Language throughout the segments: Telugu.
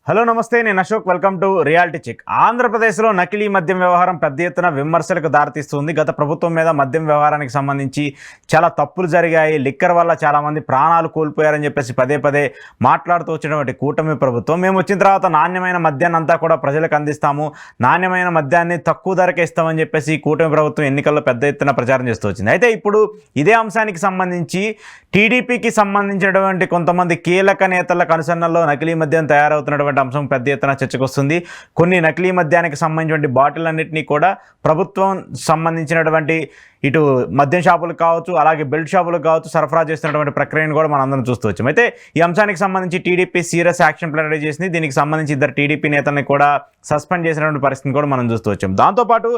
హలో నమస్తే, నేను Ashok. Welcome to reality check. ఆంధ్రప్రదేశ్లో నకిలీ మద్యం వ్యవహారం పెద్ద ఎత్తున విమర్శలకు దారితీస్తుంది. గత ప్రభుత్వం మీద మద్యం వ్యవహారానికి సంబంధించి చాలా తప్పులు జరిగాయి, లిక్కర్ వల్ల చాలామంది ప్రాణాలు కోల్పోయారని చెప్పేసి పదే పదే మాట్లాడుతూ వచ్చినటువంటి కూటమి ప్రభుత్వం మేము వచ్చిన తర్వాత నాణ్యమైన మద్యాన్ని అంతా కూడా ప్రజలకు అందిస్తాము, నాణ్యమైన మద్యాన్ని తక్కువ ధరకే ఇస్తామని చెప్పేసి కూటమి ప్రభుత్వం ఎన్నికల్లో పెద్ద ఎత్తున ప్రచారం చేస్తూ వచ్చింది. అయితే ఇప్పుడు ఇదే అంశానికి సంబంధించి టీడీపీకి సంబంధించినటువంటి కొంతమంది కీలక నేతల కనుసన్నల్లో నకిలీ మద్యం తయారవుతున్నటువంటి అంశం పెద్ద ఎత్తున చర్చకు వస్తుంది. కొన్ని నకిలీ మద్యానికి సంబంధించినటువంటి బాటిల్ అన్నింటినీ కూడా ప్రభుత్వం సంబంధించినటువంటి ఇటు మద్యం షాపులకు కావచ్చు, అలాగే బెల్ట్ షాపులకు కావచ్చు, సరఫరా చేస్తున్నటువంటి ప్రక్రియను కూడా మనం అందరం చూస్తూ వచ్చాం. అయితే ఈ అంశానికి సంబంధించి TDP serious action plan ready చేసింది. దీనికి సంబంధించి ఇద్దరు టీడీపీ నేతల్ని కూడా సస్పెండ్ చేసినటువంటి పరిస్థితిని కూడా మనం చూస్తూ వచ్చాం. దాంతోపాటు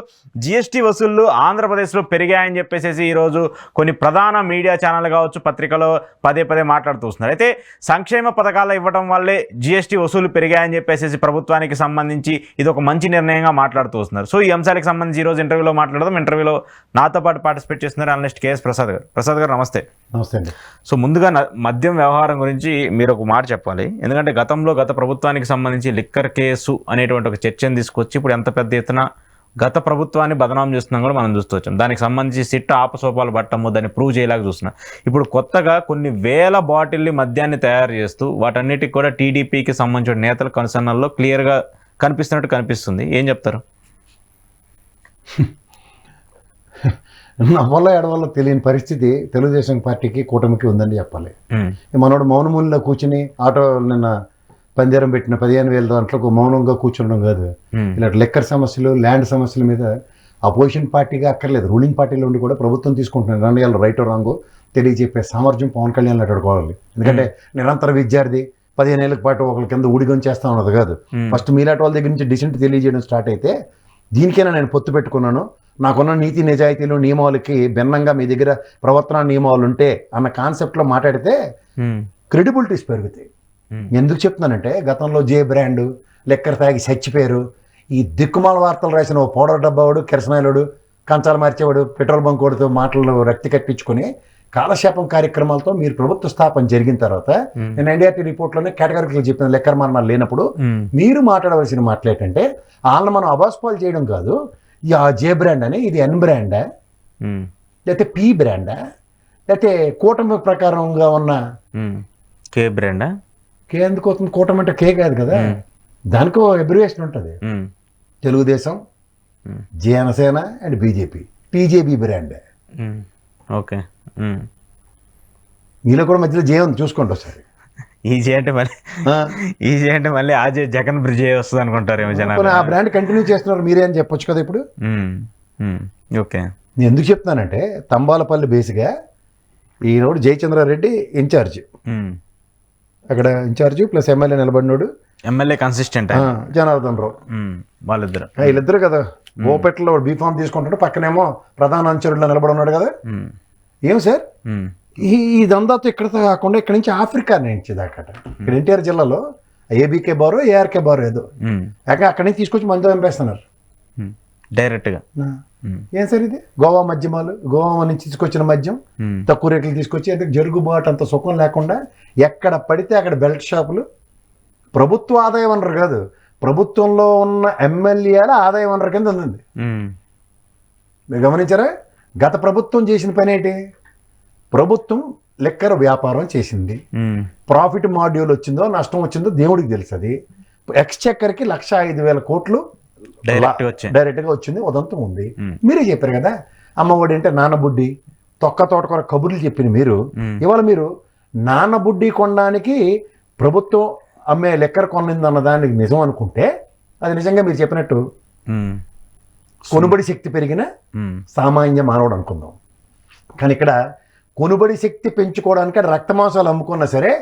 జీఎస్టీ వసూళ్లు ఆంధ్రప్రదేశ్లో పెరిగాయని చెప్పేసి ఈరోజు కొన్ని ప్రధాన మీడియా ఛానల్ కావచ్చు, పత్రికలో పదే పదే మాట్లాడుతూ వస్తున్నారు. అయితే సంక్షేమ పథకాలు ఇవ్వడం వల్లే జీఎస్టీ వసూలు పెరిగాయని చెప్పేసి ప్రభుత్వానికి సంబంధించి ఇది ఒక మంచి నిర్ణయంగా మాట్లాడుతూ వస్తున్నారు. సో ఈ అంశాలకు సంబంధించి ఈరోజు ఇంటర్వ్యూలో మాట్లాడదాం. ఇంటర్వ్యూలో నాతో పాటు పార్టిసిపేట్ చేస్తున్నారు అనలిస్ట్ కేఎస్ ప్రసాద్ గారు. ప్రసాద్ గారు నమస్తే. నమస్తే అండి. సో ముందుగా మద్యం వ్యవహారం గురించి మీరు ఒక మాట చెప్పాలి. ఎందుకంటే గత ప్రభుత్వానికి సంబంధించి లిక్కర్ కేసు అనేటువంటి ఒక చర్చను తీసుకొచ్చి ఇప్పుడు ఎంత పెద్ద ఎత్తున గత ప్రభుత్వాన్ని బదనాం చేస్తున్నాం కూడా మనం చూస్తూ వచ్చాం. దానికి సంబంధించి సిట్ ఆపసోపాలు పట్టము, దాన్ని ప్రూవ్ చేయలేక చూస్తున్నాం. ఇప్పుడు కొత్తగా కొన్ని వేల బాటిల్ని మద్యాన్ని తయారు చేస్తూ వాటన్నిటికి కూడా టీడీపీకి సంబంధించిన నేతల కన్సర్నల్లో క్లియర్గా కనిపిస్తున్నట్టు కనిపిస్తుంది. ఏం చెప్తారు? నవ్వలో ఎడవల్లో తెలియని పరిస్థితి తెలుగుదేశం పార్టీకి కూటమికి ఉందని చెప్పాలి. మనోడు మౌనమూలిలో కూర్చుని ఆటో నిన్న పంజరం పెట్టిన 15,000 దాంట్లో మౌనంగా కూర్చుండడం కాదు. ఇలాంటి లెక్కర్ సమస్యలు, ల్యాండ్ సమస్యల మీద అపోజిషన్ పార్టీగా అక్కర్లేదు, రూలింగ్ పార్టీలో ఉండి కూడా ప్రభుత్వం తీసుకుంటున్నారు నిర్ణయాలు రైట్ రాంగో తెలియజెప్పే సామర్థ్యం పవన్ కళ్యాణ్ అడుకోవాలి. ఎందుకంటే నిరంతర విద్యార్థి 15 ఏళ్ళ పాటు ఒకరి కింద ఊడిగొని చేస్తా ఉన్నది కాదు. ఫస్ట్ మీలాంటి వాళ్ళ దగ్గర నుంచి డిసెంట్ తెలియజేయడం స్టార్ట్ అయితే దీనికైనా నేను పొత్తు పెట్టుకున్నాను, నాకున్న నీతి నిజాయితీలు నియమాలకి భిన్నంగా మీ దగ్గర ప్రవర్తన నియమాలు ఉంటే అన్న కాన్సెప్ట్లో మాట్లాడితే క్రెడిబిలిటీస్ పెరుగుతాయి. ఎందుకు చెప్తున్నానంటే గతంలో జే బ్రాండ్ లెక్కర్ తాగి చచ్చిపోయారు, ఈ దిక్కుమాల వార్తలు రాసిన ఓ పౌడర్ డబ్బావాడు, కిరసనాయలుడు, కంచాలు మార్చేవాడు, పెట్రోల్ బంక్ వాడితో మాటలు రక్తి కట్టించుకుని కాలక్షేపం కార్యక్రమాలతో మీరు ప్రభుత్వ స్థాపన జరిగిన తర్వాత నేను ఎన్డీఆర్టీ రిపోర్ట్లోనే కేటగిరీలు చెప్పిన లెక్కర్ మరణాలు లేనప్పుడు మీరు మాట్లాడవలసిన మాట్లాడేటంటే వాళ్ళని మనం అబాస్పాలు చేయడం కాదు. ఆ జే బ్రాండ్ అని ఇది ఎన్ బ్రాండా లేకపోతే పి బ్రాండా లేకపోతే కూటమి ప్రకారంగా ఉన్న కే బ్రాండా? కే ఎందుకు అవుతుంది? కూటమి అంటే కే కాదు కదా, దానికి అబ్రివేషన్ ఉంటుంది. Telugu Desam, Janasena and BJP, TJB brand. Okay, మీలో కూడా మధ్యలో జే ఉంది, చూసుకోండి ఒకసారి. ఈజీ అంటే మళ్ళీ ఆజే జగన్ బ్రిడ్జ్ వస్తుంది అనుకుంటారేమో జనాలు. ఆ బ్రాండ్ కంటిన్యూ చేస్తున్నారు మీరే అని చెప్పొచ్చు కదా. ఇప్పుడు ఓకే, నేను ఎందుకు చెప్తున్నానంటే తంబాలపల్లి బేస్గా ఈరోడు జయచంద్రారెడ్డి ఇన్ఛార్జ్, అక్కడ ఇన్ఛార్జ్ ప్లస్ ఎమ్మెల్యే నిలబడినోడు, ఎమ్మెల్యే కన్సిస్టెంట్ జనార్దన్ రావు, వీళ్ళిద్దరు కదా. ఓపెట్లో బీఫామ్ తీసుకుంటాడు, పక్కనేమో ప్రధాన అనుచరుల్లో నిలబడి ఉన్నాడు కదా. ఏం సార్ ఈ దందాతో ఇక్కడ కాకుండా ఇక్కడ నుంచి ఆఫ్రికా నుంచి దాకా ఇక్కడ ఎన్టీఆర్ జిల్లాలో ఏబీకే బారో ఏఆర్కే బారో ఏదో అక్కడి నుంచి తీసుకొచ్చి మందు పంపేస్తున్నారు డైరెక్ట్గా. ఏం సార్ ఇది? గోవా మద్యమాలు, గోవా నుంచి తీసుకొచ్చిన మద్యం తక్కువ రేట్లు తీసుకొచ్చి అయితే జరుగుబాటు అంత సుఖం లేకుండా ఎక్కడ పడితే అక్కడ బెల్ట్ షాపులు. ప్రభుత్వ ఆదాయ వనరు కాదు, ప్రభుత్వంలో ఉన్న ఎమ్మెల్యేల ఆదాయ వనరు కింద ఉంది. మీరు గమనించారా? గత ప్రభుత్వం చేసిన పని ఏంటి? ప్రభుత్వం లెక్కర వ్యాపారం చేసింది, ప్రాఫిట్ మాడ్యూల్ వచ్చిందో నష్టం వచ్చిందో దేవుడికి తెలుసు. అది ఎక్స్చెక్కర్కి 1,05,000 కోట్లు డైరెక్ట్గా వచ్చింది, ఉదంతం ఉంది. మీరే చెప్పారు కదా, అమ్మఒడి అంటే నాన్నబుడ్డి, తొక్క తోటకూర కబుర్లు చెప్పిన మీరు ఇవాళ మీరు నాన్నబుడ్డి కొనడానికి ప్రభుత్వం అమ్మే లెక్కర కొనింది అన్న దానికి నిజం అనుకుంటే అది నిజంగా మీరు చెప్పినట్టు కొనుబడి శక్తి పెరిగిన సామాన్య మానవుడు అనుకుందాం. కానీ ఇక్కడ కొనుబడి శక్తి పెంచుకోవడానికి రక్తమాంసాలు అమ్ముకున్నా సరే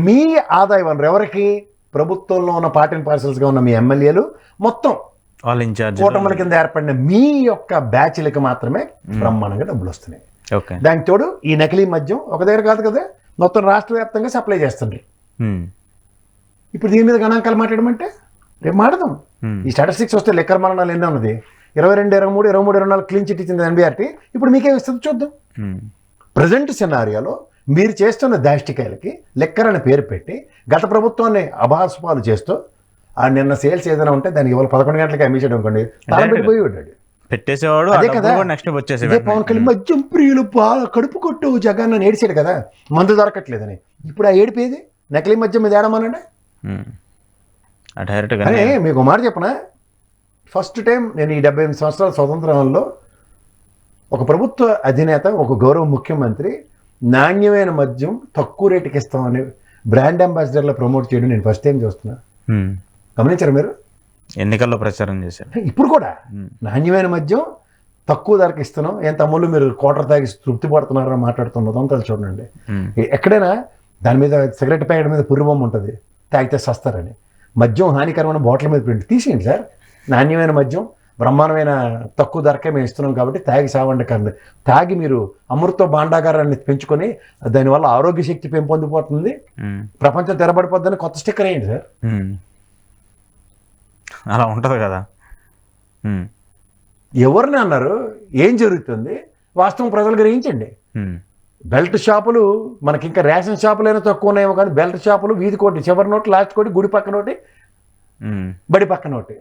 మీ ఆదాయ వనరు ఎవరికి? ప్రభుత్వంలో ఉన్న పార్టీ పార్సల్స్గా ఉన్న మీ ఎమ్మెల్యేలు మొత్తం కూటమిల కింద ఏర్పడిన మీ యొక్క బ్యాచ్లకి మాత్రమే బ్రహ్మాండంగా డబ్బులు వస్తున్నాయి. దానికి తోడు ఈ నకిలీ మద్యం ఒక దగ్గర కాదు కదా, మొత్తం రాష్ట్ర వ్యాప్తంగా సప్లై చేస్తుంది. ఇప్పుడు దీని మీద గణాంకాలు మాట్లాడమంటే రేపు మాట్లాడదాం. ఈ స్టాటిస్టిక్స్ వస్తే లెక్కర్ మరణాలు ఎన్నో ఉన్నది. 22, 23, 24 క్లీన్ చిట్ ఇచ్చింది ఎన్బీఆర్టీ. ఇప్పుడు మీకే ఇస్తుంది చూద్దాం. ప్రజెంట్ సినారియోలో మీరు చేస్తున్న దాష్టికాయలకి లెక్కర్ అనే పేరు పెట్టి గత ప్రభుత్వాన్ని అభాస్పాలు చేస్తూ ఆ నిన్న సేల్స్ ఏదైనా ఉంటే దానికి ఇవాళ 11 గంటలకి అమ్మేసాడు అనుకోండి, తాళం పెట్టిపోయి ఉంటాడు. పెట్టేసేవాడు, అదే కదా నెక్స్ట్ వచ్చేసి ఇదే పవన్ కళ్యాణ్ మద్యం ప్రియులు బాగా కడుపు కొట్టు జగన్ అని ఏడిచాడు కదా, మందు దొరకట్లేదని. ఇప్పుడు ఆ ఏడిపేది నకిలీ మద్యం మీద ఏడమనండి. డైరెక్ట్గా అనే మీకు మాట చెప్పనా, ఫస్ట్ టైం నేను ఈ 78 సంవత్సరాల స్వతంత్రంలో ఒక ప్రభుత్వ అధినేత, ఒక గౌరవ ముఖ్యమంత్రి నాణ్యమైన మద్యం తక్కువ రేటుకి ఇస్తామని బ్రాండ్ అంబాసిడర్లో ప్రమోట్ చేయడం నేను ఫస్ట్ టైం చూస్తున్నా. గమనించారు మీరు? ఎన్నికల్లో ప్రచారం చేశారు. ఇప్పుడు కూడా నాణ్యమైన మద్యం తక్కువ ధరకి ఇస్తున్నాం, ఏం తమ్ముళ్ళు మీరు కోటర్ తాగి తృప్తి పడుతున్నారని మాట్లాడుతున్నది అంతా చూడండి. ఎక్కడైనా దాని మీద సిగరెట్ ప్యాకెట్ మీద పుర్రిబొమ్మ ఉంటుంది, తాగితే సస్తారని. మద్యం హానికరమైన బాటిల్ మీద ప్రింట్ తీసేయండి సార్. నాణ్యమైన మద్యం బ్రహ్మాండమైన తక్కువ ధరకే మేము ఇస్తున్నాం కాబట్టి తాగి సావండి కండి. తాగి మీరు అమృత భాండాగారాన్ని పెంచుకొని దానివల్ల ఆరోగ్య శక్తి పెంపొందిపోతుంది, ప్రపంచం తెరబడిపోద్దని కొత్త స్టిక్కర్ వేయండి సార్. అలా ఉంటుంది కదా. ఎవరిని అన్నారు? ఏం జరుగుతుంది వాస్తవం ప్రజలు గ్రహించండి. బెల్ట్ షాపులు మనకి ఇంకా రేషన్ షాపులైనా తక్కువ ఉన్నాయేమో కానీ బెల్ట్ షాపులు వీధి కోటి, చివరి నోటి, లాస్ట్ కోటి, గుడి పక్కన ఒకటి, బడి పక్కన ఒకటి.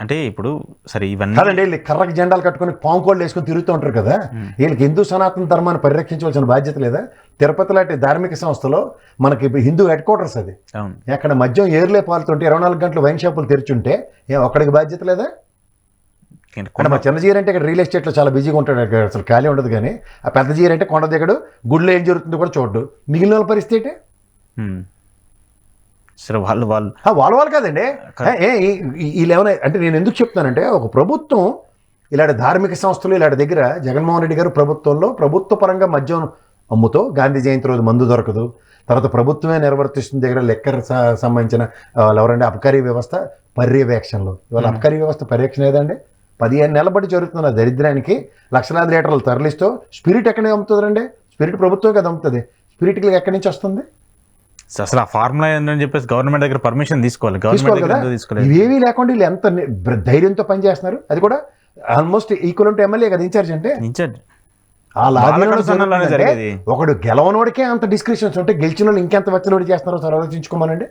అంటే ఇప్పుడు సరే ఇవన్నీ కాదండి, వీళ్ళు కర్రకి జెండాలు కట్టుకుని పాము కోళ్ళు వేసుకొని తిరుగుతూ ఉంటారు కదా, వీళ్ళకి హిందూ సనాతన ధర్మాన్ని పరిరక్షించవలసిన బాధ్యత లేదా? తిరుపతి లాంటి ధార్మిక సంస్థలో మనకి హిందూ హెడ్ క్వార్టర్స్ అది. అక్కడ మద్యం ఏర్లే పాలుతుంటే 24 గంటలు వైన్ షాపులు తెరిచుంటే ఒక్కడికి బాధ్యత లేదా? అంటే మా చిన్న జీర్ అంటే ఇక్కడ రియల్ ఎస్టేట్లో చాలా బిజీగా ఉంటాడు, అసలు ఖాళీ ఉండదు. కానీ ఆ పెద్ద జీర్ అంటే కొండ దిగడు, గుడిలో ఏం జరుగుతుందో కూడా చూడ్డు. మిగిలిన వాళ్ళ పరిస్థితి సరే వాళ్ళు కాదండి. వీళ్ళు ఏమైనా అంటే నేను ఎందుకు చెప్తానంటే, ఒక ప్రభుత్వం ఇలాంటి ధార్మిక సంస్థలు ఇలాంటి దగ్గర జగన్మోహన్ రెడ్డి గారు ప్రభుత్వంలో ప్రభుత్వ పరంగా మద్యం అమ్ముతో, గాంధీ జయంతి రోజు మందు దొరకదు, తర్వాత ప్రభుత్వమే నిర్వర్తిస్తున్న దగ్గర లెక్కర్ సంబంధించిన ఎవరంటే అబకారీ వ్యవస్థ పర్యవేక్షణలో. ఇవాళ అబకారీ వ్యవస్థ పర్యవేక్షణ ఏదండి? 15 నెలల బట్టి జరుగుతున్న దరిద్రానికి లక్షలాది లీటర్లు తరలిస్తూ స్పిరిట్ ఎక్కడి అమ్ముతుందండి? స్పిరిట్ ప్రభుత్వం కదా అమ్ముతుంది, స్పిరిట్కి ఎక్కడి నుంచి వస్తుంది? అసలు ఆ ఫార్ములా ఏంటని చెప్పేసి గవర్నమెంట్ దగ్గర పర్మిషన్ తీసుకోవాలి. ఇవేమీ లేకుండా వీళ్ళు ఎంత ధైర్యంతో పనిచేస్తున్నారు. అది కూడా ఆల్మోస్ట్ ఈక్వల్ టు ఎమ్మెల్యే కదా ఇన్ఛార్జ్ అంటే. ఒకడు గెలవనోడికే అంత డిస్క్రిప్షన్స్ ఉంటే గెలిచిన వాళ్ళు ఇంకెంత వచ్చలోడి చేస్తున్నారో సార్ ఆలోచించుకోమనండి.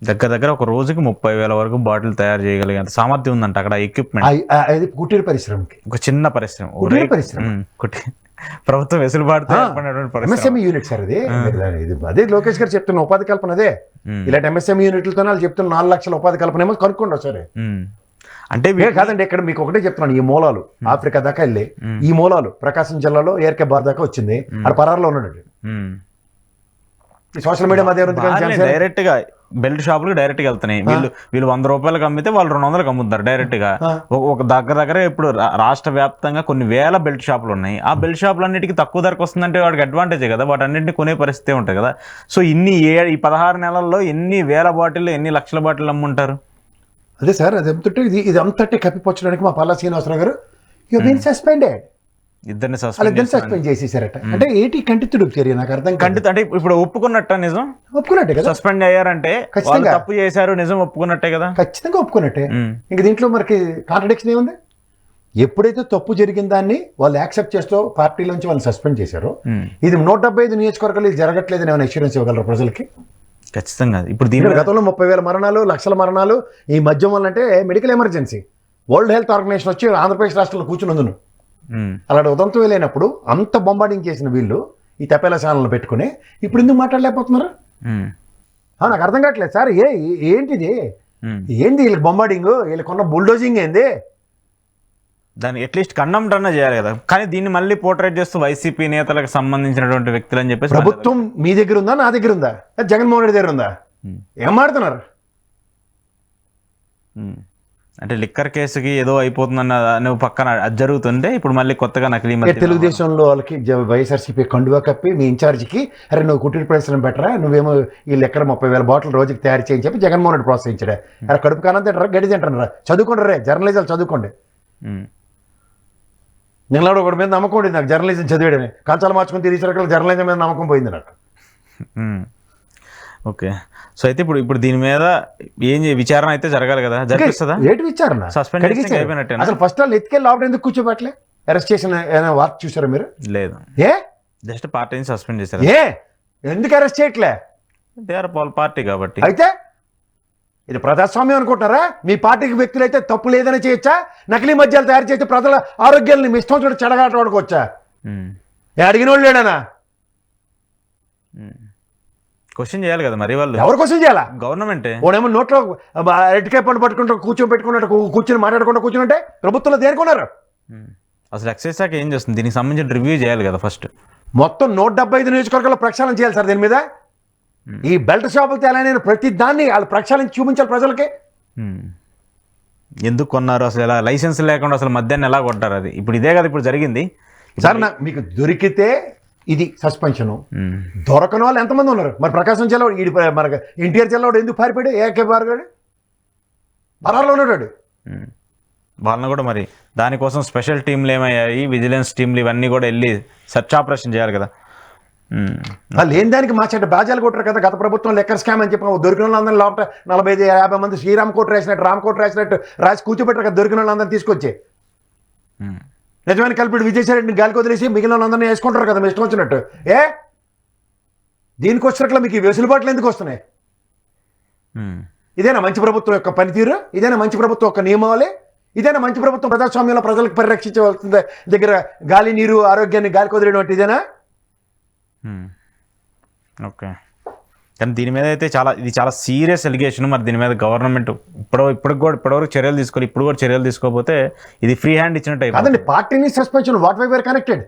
దగ్గర ఒక రోజుకి 30,000 వరకు బాటిల్ తయారు చేయగలిగేంత సామర్థ్యం ఉందంట అక్కడ. ఎక్విప్మెంట్ అది కుటీర పరిశ్రమకి, ఒక చిన్న పరిశ్రమ, ప్రభుత్వం వెసులుబాటు ఎంఎస్ఎంఈ యూనిట్ సార్ అది. అదే లోకేష్ గారు చెప్తున్న ఉపాధి కల్పన అదే. ఇలాంటి ఎంఎస్ఎంఈ యూనిట్లతో వాళ్ళు చెప్తున్న 4 లక్షల ఉపాధి కల్పన ఏమో కనుక్కోండి సరే. అంటే కాదండి, ఇక్కడ మీకు ఒకటే చెప్తున్నాను, ఈ మూలాలు ఆఫ్రికా దాకా వెళ్ళి ఈ మూలాలు ప్రకాశం జిల్లాలో ఏర్కే బార్ దాకా వచ్చింది. అక్కడ పరారులో ఉన్నాడు. సోషల్ మీడియా మధ్య డైరెక్ట్ గా బెల్ట్ షాపులకు డైరెక్ట్ గా వెళ్తున్నాయి. వీళ్ళు 100 రూపాయలకు అమ్మితే వాళ్ళు 200కి అమ్ముతారు డైరెక్ట్ గా. ఒక దగ్గర ఇప్పుడు రాష్ట్ర వ్యాప్తంగా కొన్ని వేల బెల్ట్ షాపులు ఉన్నాయి. ఆ బెల్ట్ షాపులు అన్నిటికీ తక్కువ ధరకు వస్తుందంటే వాడికి అడ్వాంటేజే కదా, వాటి అన్నింటినీ కొనే పరిస్థితి ఉంటుంది కదా. సో ఈ 16 నెలల్లో ఎన్ని వేల బాటిల్, ఎన్ని లక్షల బాటిల్ అమ్ముంటారు? అదే సార్, అది అమ్ముతుంటే ఇది అంతటే కప్పిపోచ్చడానికి మా పల్లా శ్రీనివాసరావు గారు సస్పెండెడ్, ఇద్దరిని సస్పెండ్ చేసేసారట. అంటే ఏంటి కంటితుడు చర్య? నాకు అర్థం కంటి అంటే ఇప్పుడు ఒప్పుకున్నట్ట, నిజం ఒప్పుకున్నట్టే కదా. సస్పెండ్ అయ్యారంటే తప్పు చేశారు, నిజం ఒప్పుకున్నట్టే కదా. ఖచ్చితంగా ఒప్పుకున్నట్టే. ఇంక దీంట్లో మనకి కాంట్రడిక్షన్ ఏముంది? ఎప్పుడైతే తప్పు జరిగిన దాన్ని వాళ్ళు యాక్సెప్ట్ చేస్తూ పార్టీలోంచి వాళ్ళు సస్పెండ్ చేశారో, ఇది 175 నియోజకవర్గాలు ఇది జరగట్లేదని ఏమైనా అష్యూరెన్స్ ఇవ్వగలరు ప్రజలకి? ఖచ్చితంగా. ఇప్పుడు గతంలో 30,000 మరణాలు, లక్షల మరణాలు ఈ మద్యం వల్ల అంటే medical emergency. World Health Organization వచ్చి ఆంధ్రప్రదేశ్ రాష్ట్రంలో కూర్చున్నందును అలాంటి ఉదంతం వెళ్ళినప్పుడు అంత బొంబార్డింగ్ చేసిన వీళ్ళు ఈ తపేలా ఛానల్ పెట్టుకుని ఇప్పుడు ఎందుకు మాట్లాడలేకపోతున్నారు? నాకు అర్థం కావట్లేదు సార్. ఏంటిది? ఏంది వీళ్ళకి బొంబార్డింగ్? వీళ్ళకున్న బుల్డోజింగ్ ఏంది? దాన్ని అట్లీస్ట్ కండమ్ట్ అన్నా చేయాలి కదా. కానీ దీన్ని మళ్ళీ పోర్ట్రేట్ చేస్తూ వైసీపీ నేతలకు సంబంధించినటువంటి వ్యక్తులు అని చెప్పేసి, ప్రభుత్వం మీ దగ్గర ఉందా, నా దగ్గర ఉందా, జగన్మోహన్ రెడ్డి దగ్గర ఉందా? ఏం మాడుతున్నారు? అంటే లిక్కర్ కేసుకి ఏదో అయిపోతుందన్న నువ్వు పక్కన అది జరుగుతుంటే ఇప్పుడు మళ్ళీ కొత్తగా నకిలీ మద్యం. తెలుగుదేశంలో వాళ్ళకి వైఎస్ఆర్సీపీ కండువా కప్పి మీ ఇన్ఛార్జికి, అరే నువ్వు కుటీర పరిశ్రమ పెట్టరా, నువ్వేమో ఈ లెక్కర 30,000 బాటిల్ రోజుకి తయారు చేయని చెప్పి జగన్మోహన్ రెడ్డి ప్రోత్సహించాడు. అరే కడుపు కానం తింటారా, గడి తింటారా? చదువుకోండి రే, జర్నలిజం చదువుకోండి. నిన్నడు ఒకటి మీద నమ్మకం ఉండేది నాకు, జర్నలిజం చదివాడని. కంచాలు మార్చుకుని తిరిగి జర్నలిజం మీద నమ్మకం పోయింది నాకు. ఓకే, సో అయితే ఇప్పుడు దీని మీద ఏం విచారణ అయితే జరగాలి కదా, జరిపిస్తుందా? ఏంటి విచారణ? సస్పెండ్ అయిపోయినట్టే. అసలు ఫస్ట్ వాళ్ళు ఎత్తుకెళ్ళి లోపల ఎందుకు కూర్చోబెట్టలే? అరెస్ట్ చేసిన వార్త చూసారా మీరు? లేదు. జస్ట్ పార్టీని సస్పెండ్ చేశారు. ఎందుకు అరెస్ట్ చేయట్లే? దే ఆర్ పార్టీ కాబట్టి. అయితే ఇది ప్రజాస్వామ్యం అనుకుంటున్నారా? మీ పార్టీకి వ్యక్తులు అయితే తప్పు లేదని చేయొచ్చా? నకిలీ మద్యాలు తయారు చేసి ప్రజల ఆరోగ్యాన్ని మీ ఇష్టం చూడ చెడగాట వాడుకోవచ్చా? అడిగిన వాళ్ళు లేడనా? క్వశ్చన్ చేయాలి కదా మరి వాళ్ళు. ఎవరు క్వశ్చన్ చేయాలా? గవర్నమెంట్. ఓనేమో నోట్లో అరటికాయ పండు పట్టుకుంటూ కూర్చొని మాట్లాడుకుంటూ కూర్చుంటే ప్రభుత్వంలో దేనికున్నారు? అసలు ఎక్సైజ్ శాఖ ఏం చేస్తుంది? దీనికి సంబంధించిన రివ్యూ చేయాలి కదా ఫస్ట్. మొత్తం 175 నియోజకవర్గాల్లో ప్రక్షాళన చేయాలి సార్ దీని మీద. ఈ బెల్ట్ షాపులు తేలని ప్రతి దాన్ని వాళ్ళు ప్రక్షాళన చూపించాలి ప్రజలకి. ఎందుకు కొన్నారు అసలు? ఎలా లైసెన్స్ లేకుండా అసలు మద్యాన్ని ఎలా కొట్టారు? అది ఇప్పుడు ఇదే కదా ఇప్పుడు జరిగింది. సార్ మీకు దొరికితే ఇది సస్పెన్షను, దొరకని వాళ్ళు ఎంతమంది ఉన్నారు? మరి ప్రకాశం జిల్లా మన ఎన్టీఆర్ జిల్లా ఎందుకు పారిపోయాడు? ఏకే పారిపోయాడు, పరారులో ఉన్నాడు. వాళ్ళని కూడా మరి దానికోసం స్పెషల్ టీంలు ఏమయ్యాయి, విజిలెన్స్ టీంలు ఇవన్నీ కూడా వెళ్ళి సెర్చ్ ఆపరేషన్ చేయాలి కదా. లేని దానికి మార్చాడు. బాజాలు కొట్టారు కదా గత ప్రభుత్వం లెక్కర్ స్కామ్ అని చెప్పి దొరికిన వాళ్ళందరూ లోపల 45-50 మంది శ్రీరామ్ కోట్ రాసినట్టు రామ్ కోట్ రాసినట్టు రాసి కూర్చోబెట్టారు కదా దొరికిన వాళ్ళందరినీ తీసుకొచ్చి. నిజమైన కల్పిడు విజయసాయిరెడ్డిని గాలికి వదిలేసి మిగిలిన వాళ్ళందరినీ వేసుకుంటారు కదా మీ ఇష్టం వచ్చినట్టు. దీనికి వచ్చినట్లు మీకు ఈ వెసులుబాట్లు ఎందుకు వస్తున్నాయి? ఇదేనా మంచి ప్రభుత్వం యొక్క పనితీరు? ఇదేనా మంచి ప్రభుత్వం యొక్క నియమావళి? ఇదేనా మంచి ప్రభుత్వం ప్రజాస్వామ్యంలో ప్రజలకు పరిరక్షించవలసిన దగ్గర గాలి నీరు ఆరోగ్యాన్ని గాలికి వదిలేటువంటి ఇదేనా? ఓకే, కానీ దీని మీద అయితే ఇది చాలా సీరియస్ ఎలిగేషన్. మరి దీని మీద గవర్నమెంట్ ఇప్పటివరకు చర్యలు తీసుకోవాలి. ఇప్పుడు కూడా చర్యలు తీసుకోకపోతే ఇది ఫ్రీ హ్యాండ్ ఇచ్చినట్టు కాదండి. పార్టీని suspension what why were connected.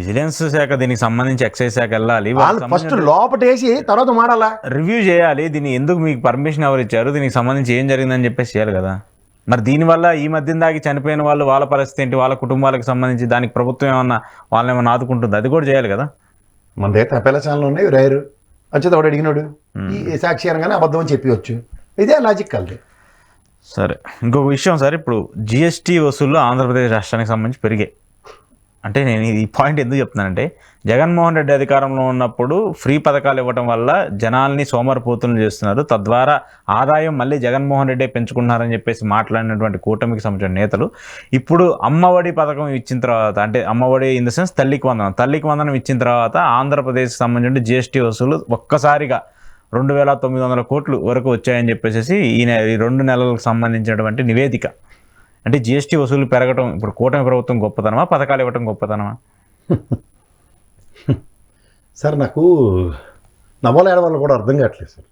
Vigilance శాఖ దీనికి సంబంధించి ఎక్సైజ్ శాఖ వెళ్ళాలి, ఫస్ట్ లోపటేసి తర్వాత మాడాలా, రివ్యూ చేయాలి. దీన్ని ఎందుకు మీకు పర్మిషన్ ఎవరు ఇచ్చారు, దీనికి సంబంధించి ఏం జరిగిందని చెప్పేసి చేయాలి కదా. మరి దీనివల్ల ఈ మధ్యన దాగి చనిపోయిన వాళ్ళు వాళ్ళ పరిస్థితి ఏంటి, వాళ్ళ కుటుంబాలకు సంబంధించి దానికి ప్రభుత్వం వాళ్ళని ఏమన్నా ఆదుకుంటుంది, అది కూడా చేయాలి కదా. మన దగ్గర తప్పేల ఛానల్ ఉన్నాయి, రైరు వచ్చేది ఒకటి అడిగినాడు ఈ సాక్షి అనగానే అబద్ధం అని చెప్పవచ్చు. ఇదే లాజిక్ కలిది. సరే, ఇంకొక విషయం సార్, ఇప్పుడు జిఎస్టీ వసూళ్ళు ఆంధ్రప్రదేశ్ రాష్ట్రానికి సంబంధించి పెరిగాయి. అంటే నేను ఈ పాయింట్ ఎందుకు చెప్తున్నానంటే, జగన్మోహన్ రెడ్డి అధికారంలో ఉన్నప్పుడు ఫ్రీ పథకాలు ఇవ్వడం వల్ల జనాల్ని సోమరిపోతులు చేస్తున్నారు, తద్వారా ఆదాయం మళ్ళీ జగన్మోహన్ రెడ్డి పెంచుకున్నారని చెప్పేసి మాట్లాడినటువంటి కూటమికి సంబంధించిన నేతలు ఇప్పుడు అమ్మఒడి పథకం ఇచ్చిన తర్వాత, అంటే అమ్మఒడి ఇన్ ద సెన్స్ తల్లికి వందనం ఇచ్చిన తర్వాత ఆంధ్రప్రదేశ్కి సంబంధించిన జిఎస్టీ వసూలు ఒక్కసారిగా 2,900 కోట్లు వరకు వచ్చాయని చెప్పేసి ఈ 2 నెలలకు సంబంధించినటువంటి నివేదిక. అంటే జిఎస్టీ వసూలు పెరగడం ఇప్పుడు కూటమి ప్రభుత్వం గొప్పతనమా, పథకాలు ఇవ్వటం గొప్పతనమా? సార్ నాకు నవ్వాల ఏడవాళ్ళు కూడా అర్థం కావట్లేదు సార్.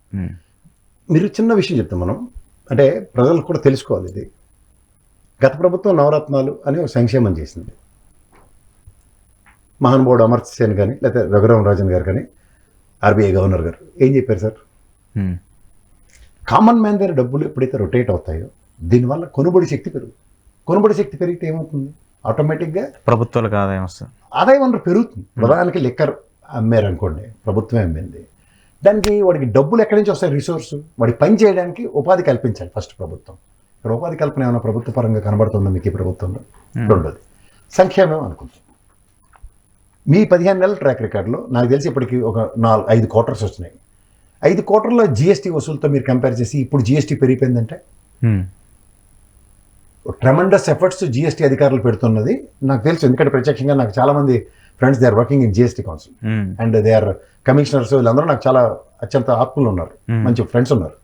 మీరు చిన్న విషయం చెప్తాం మనం, అంటే ప్రజలకు కూడా తెలుసుకోవాలి. ఇది గత ప్రభుత్వం నవరత్నాలు అని ఒక సంక్షేమం చేసింది. మహానుభావుడు అమర్త్య సేన్ కానీ లేకపోతే రఘురామ రాజన్ గారు కానీ ఆర్బీఐ గవర్నర్ గారు ఏం చెప్పారు సార్? కామన్ మ్యాన్ దగ్గర డబ్బులు ఎప్పుడైతే రొటేట్ అవుతాయో దీనివల్ల కొనుగోలు శక్తి పెరుగుతుంది. కొనుగోలు శక్తి పెరిగితే ఏమవుతుంది? ఆటోమేటిక్గా ప్రభుత్వాలకు ఆదాయం వస్తుంది, ఆదాయం వనరు పెరుగుతుంది. ప్రధానికి లిక్కర్ అమ్మారు అనుకోండి, ప్రభుత్వమే అమ్మింది, దానికి వాడికి డబ్బులు ఎక్కడి నుంచి వస్తాయి? రిసోర్సు. వాడికి పని చేయడానికి ఉపాధి కల్పించాలి ఫస్ట్ ప్రభుత్వం. ఇక్కడ ఉపాధి కల్పన ఏమైనా ప్రభుత్వ పరంగా కనబడుతుందా మీకు ఈ ప్రభుత్వంలో? రెండోది సంక్షేమం అనుకుంటాం. మీ 15 నెలల ట్రాక్ రికార్డులో నాకు తెలిసి ఇప్పటికి ఒక 4-5 క్వార్టర్స్ వచ్చినాయి. 5 క్వార్టర్లో జిఎస్టీ వసూలుతో మీరు కంపేర్ చేసి ఇప్పుడు జిఎస్టీ పెరిగిపోయిందంటే ట్రెమండస్ ఎఫర్ట్స్ జిఎస్టీ అధికారులు పెడుతున్నది నాకు తెలుసు. ఎందుకంటే ప్రత్యక్షంగా నాకు చాలా మంది friends they are working in GST council and they are commissioners. వీళ్ళందరూ నాకు చాలా అత్యంత ఆత్మలు ఉన్నారు, మంచి ఫ్రెండ్స్ ఉన్నారు.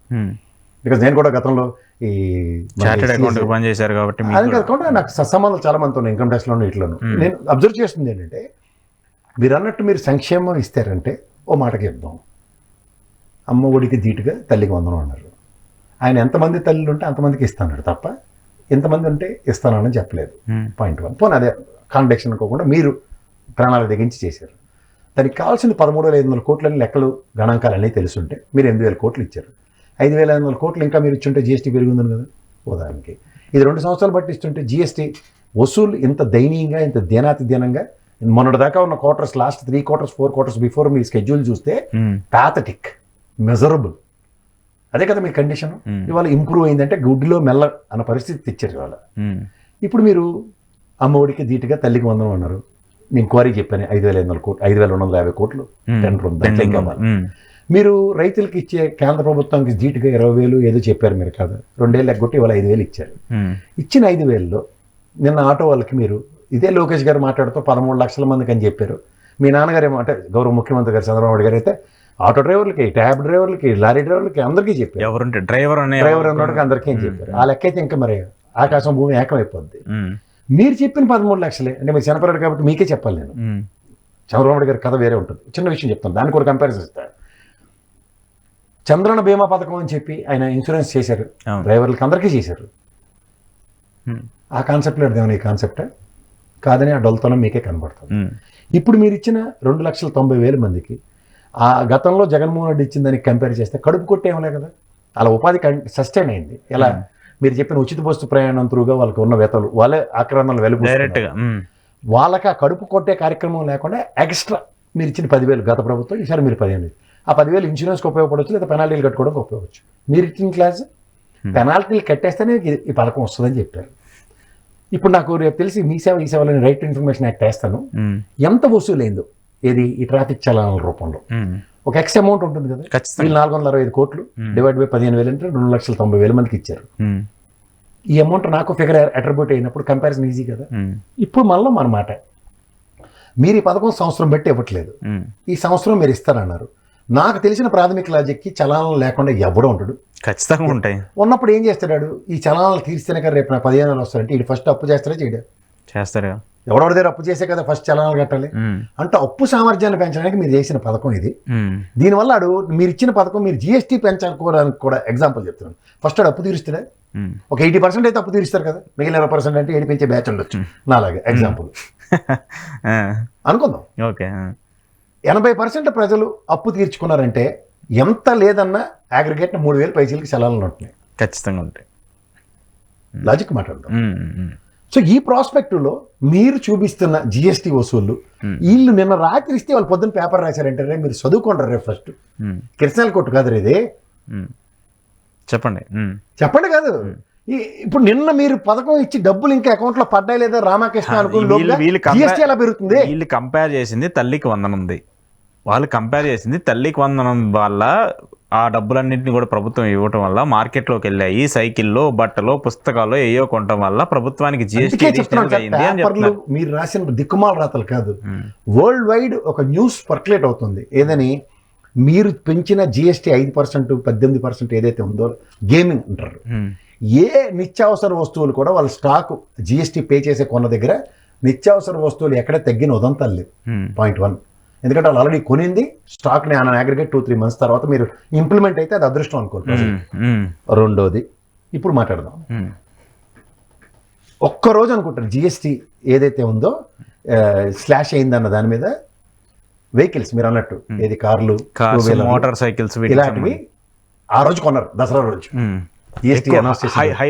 బికాజ్ నేను కూడా గతంలో ఈ పనిచేశారు కాబట్టి అది కాకుండా నాకు సత్సంబంధాలు చాలా మంది ఉన్నాయి ఇన్కమ్ ట్యాక్స్లోనూ ఇట్లోనూ. నేను అబ్జర్వ్ చేస్తుంది ఏంటంటే, మీరు అన్నట్టు మీరు సంక్షేమం ఇస్తారంటే ఓ మాటకి చెప్దాం, అమ్మ ఒడికి ధీటుగా తల్లికి వందనం అన్నారు. ఆయన ఎంతమంది తల్లులు ఉంటే అంతమందికి ఇస్తాడు తప్ప ఎంతమంది ఉంటే ఇస్తానని చెప్పలేదు. పాయింట్ 1. పోనీ అదే కాంట్రాక్షన్ అనుకోకుండా మీరు ప్రాణాలు తెగించి చేశారు. దానికి కావాల్సిన 13,500 కోట్లని లెక్కలు గణాంకాలు అన్నీ తెలుసుంటే మీరు 8,000 కోట్లు ఇచ్చారు. 5,500 కోట్లు ఇంకా మీరు ఇచ్చుంటే జిఎస్టీ పెరిగిందని కదా ఉదాహరణకి. ఇది 2 సంవత్సరాలు బట్టి ఇస్తుంటే జిఎస్టీ వసూలు ఇంత దయనీయంగా, ఇంత దీనంగా మొన్నటిదాకా ఉన్న quarters, last 3 quarters 4 quarters before me schedule చూస్తే ప్యాథటిక్, మెజరబుల్. అదే కదా మీ కండిషన్. ఇవాళ ఇంప్రూవ్ అయిందంటే గుడ్డిలో మెల్ల అన్న పరిస్థితి తెచ్చారు ఇవాళ. ఇప్పుడు మీరు అమ్మఒడికి ధీటుగా తల్లికి వందనం అన్నారు. నేను క్వారీ చెప్పాను 5,500 కోట్లు, 5,250 కోట్లు టెండర్ కావాలి. మీరు రైతులకి ఇచ్చే కేంద్ర ప్రభుత్వానికి ధీటుగా 20,000 ఏదో చెప్పారు మీరు కాదు, 2 ఏళ్ళు ఎగ్గొట్టి ఇవాళ 5,000 ఇచ్చారు. ఇచ్చిన 5,000లో నిన్న ఆటో వాళ్ళకి మీరు ఇదే లోకేష్ గారు మాట్లాడుతూ 13 లక్షల మందికి అని చెప్పారు. మీ నాన్నగారు ఏమో అంటే గౌరవ ముఖ్యమంత్రి గారు చంద్రబాబు నాయుడు గారు అయితే ఆటో డ్రైవర్లకి, ట్యాబ్ డ్రైవర్లకి, లారీ డ్రైవర్లకి అందరికీ చెప్పారు. ఎవరుంటే డ్రైవర్ ఉన్నోడికి అందరికీ ఏం చెప్పారు. ఆ లెక్క అయితే ఇంకా మరి ఆకాశం భూమి ఏకమైపోద్ది. మీరు చెప్పిన 13 లక్షలే అంటే మీరు చనిపోయారు కాబట్టి మీకే చెప్పాలి. నేను చంద్రబాబు నాయుడు గారి కథ వేరే ఉంటుంది. చిన్న విషయం చెప్తాను, దాన్ని కూడా కంపారిజన్ ఇస్తాను. చంద్రన బీమా పథకం అని చెప్పి ఆయన ఇన్సూరెన్స్ చేశారు, డ్రైవర్లకి అందరికీ చేశారు. ఆ కాన్సెప్ట్ లేదు, ఈ కాన్సెప్ట్ కాదని ఆ డొల్తనం మీకే కనబడుతుంది. ఇప్పుడు మీరు ఇచ్చిన 2,90,000 మందికి ఆ గతంలో జగన్మోహన్ రెడ్డి ఇచ్చిన దానికి కంపేర్ చేస్తే కడుపు కొట్టేమలే కదా. అలా ఉపాధి సస్టైన్ అయింది. ఎలా మీరు చెప్పిన ఉచిత బస్సు ప్రయాణం త్రూగా వాళ్ళకి ఉన్న వేతలు వాళ్ళే ఆక్రమణలు వెలుగుతారు. వాళ్ళకి ఆ కడుపు కొట్టే కార్యక్రమం లేకుండా ఎక్స్ట్రా మీరు ఇచ్చిన 10,000 గత ప్రభుత్వం, ఈసారి మీరు 15,000. ఆ 10,000 ఇన్సూరెన్స్కి ఉపయోగపడవచ్చు, లేదా పెనాల్టీలు కట్టుకోవడానికి ఉపయోగవచ్చు. మీరు ఇచ్చిన క్లాస్ పెనాల్టీలు కట్టేస్తేనే ఈ పథకం వస్తుందని చెప్పారు. ఇప్పుడు నాకు రేపు తెలిసి మీ సేవ ఈ సేవలని రైట్ టు ఇన్ఫర్మేషన్ యాక్ట్ వేస్తాను. ఎంత వసూలైందో ఏది ఈ ట్రాఫిక్ చలానాల రూపంలో ఒక ఎక్స్ అమౌంట్ ఉంటుంది కదా, వీళ్ళు 465 కోట్లు డివైడ్ బై 15,000 అంటే 2,90,000 మందికి ఇచ్చారు. ఈ అమౌంట్ నాకు ఫిగర్ అట్రిబ్యూట్ అయినప్పుడు కంపారిజన్ ఈజీ కదా. ఇప్పుడు మళ్ళీ మన మాట, మీరు ఈ పథకం సంవత్సరం బట్టి ఇవ్వట్లేదు, ఈ సంవత్సరం మీరు ఇస్తారన్నారు. నాకు తెలిసిన ప్రాథమిక లాజిక్కి చలానాలు లేకుండా ఎవడో ఉంటాడు, ఖచ్చితంగా ఉంటాయి. ఉన్నప్పుడు ఏం చేస్తాడు, ఈ చలానాలు తీర్స్తేనే కదా రేపు నాకు 15,000 వస్తారంటే ఇది ఫస్ట్ అప్పు చేస్తారా చేయడా? చేస్తారు. ఎవడెవరి దగ్గర అప్పు చేసే కదా ఫస్ట్ చలానాలు కట్టాలి. అంటే అప్పు సామర్థ్యాన్ని పెంచడానికి మీరు చేసిన పథకం ఇది. దీనివల్ల మీరు ఇచ్చిన పథకం మీరు జిఎస్టీ పెంచాలనుకోవడానికి కూడా ఎగ్జాంపుల్ చెప్తున్నాను. ఫస్ట్ అప్పు తీరుస్తాడా? ఒక 80% అయితే అప్పు తీరుస్తారు కదా, మిగిలిన 20% అంటే ఏడి పెంచే బ్యాచ్ ఉండొచ్చు. నాలాగే ఎగ్జాంపుల్ అనుకుందాం. ఓకే, 80% ప్రజలు అప్పు తీర్చుకున్నారంటే ఎంత లేదన్నా అగ్రిగేట్ 3,000 పైసలకి చలానాలు ఉంటున్నాయి. ఖచ్చితంగా ఉంటాయి. లాజిక్ మాట్లాడదాం. సో ఈ ప్రాస్పెక్టులో మీరు చూపిస్తున్న జిఎస్టీ వసూళ్లు వీళ్ళు నిన్న రాత్రి ఇస్తే వాళ్ళు పొద్దున్న పేపర్ రాశారంటే మీరు చదువుకుంటారు. రేపు ఫస్ట్ కిరసనాల కొట్టు కాదు ఇది, చెప్పండి కాదు. ఇప్పుడు నిన్న మీరు పథకం ఇచ్చి డబ్బులు ఇంకా అకౌంట్ లో పడ్డాయి లేదా రామకృష్ణ అనుకున్న జిఎస్టీ ఎలా పెరుగుతుంది? వీళ్ళు కంపేర్ చేసింది తల్లికి వందనం ఉంది, వాళ్ళు కంపేర్ చేసింది తల్లికి వందనం వల్ల ఆ డబ్బులన్నింటినీ కూడా ప్రభుత్వం ఇవ్వటం వల్ల మార్కెట్లోకి వెళ్ళాయి. సైకిల్లో, బట్టలు, పుస్తకాలు ఏయో కొనటం వల్ల ప్రభుత్వానికి జిఎస్టీ అయింది. మీరు రాసిన దిక్కుమాల రాతలు కాదు, వరల్డ్ వైడ్ ఒక న్యూస్ పర్క్యులేట్ అవుతుంది. ఏదని మీరు పెంచిన జిఎస్టీ 5%, 18% ఏదైతే ఉందో గేమింగ్ అంటారు. ఏ నిత్యావసర వస్తువులు కూడా వాళ్ళ స్టాక్ జిఎస్టీ పే చేసే కొన్న దగ్గర నిత్యావసర వస్తువులు ఎక్కడ తగ్గిన ఉదంతాలు లేవు. పాయింట్ 1. ఎందుకంటే వాళ్ళు ఆల్రెడీ కొనింది స్టాక్ని ఆన్ అగ్రిగేట్ 2-3 months తర్వాత మీరు ఇంప్లిమెంట్ అయితే అది అదృష్టం అనుకోండి. రెండోది ఇప్పుడు మాట్లాడదాం. ఒక్కరోజు అనుకుంటారు జిఎస్టీ ఏదైతే ఉందో స్లాష్ అయిందన్న దాని మీద వెహికల్స్ మీరు అన్నట్టు ఏది కార్లు, మోటార్ సైకిల్స్ ఇలాంటివి ఆ రోజు కొన్నారు. దసరా రోజు జిఎస్టీ అనౌన్స్ చేసి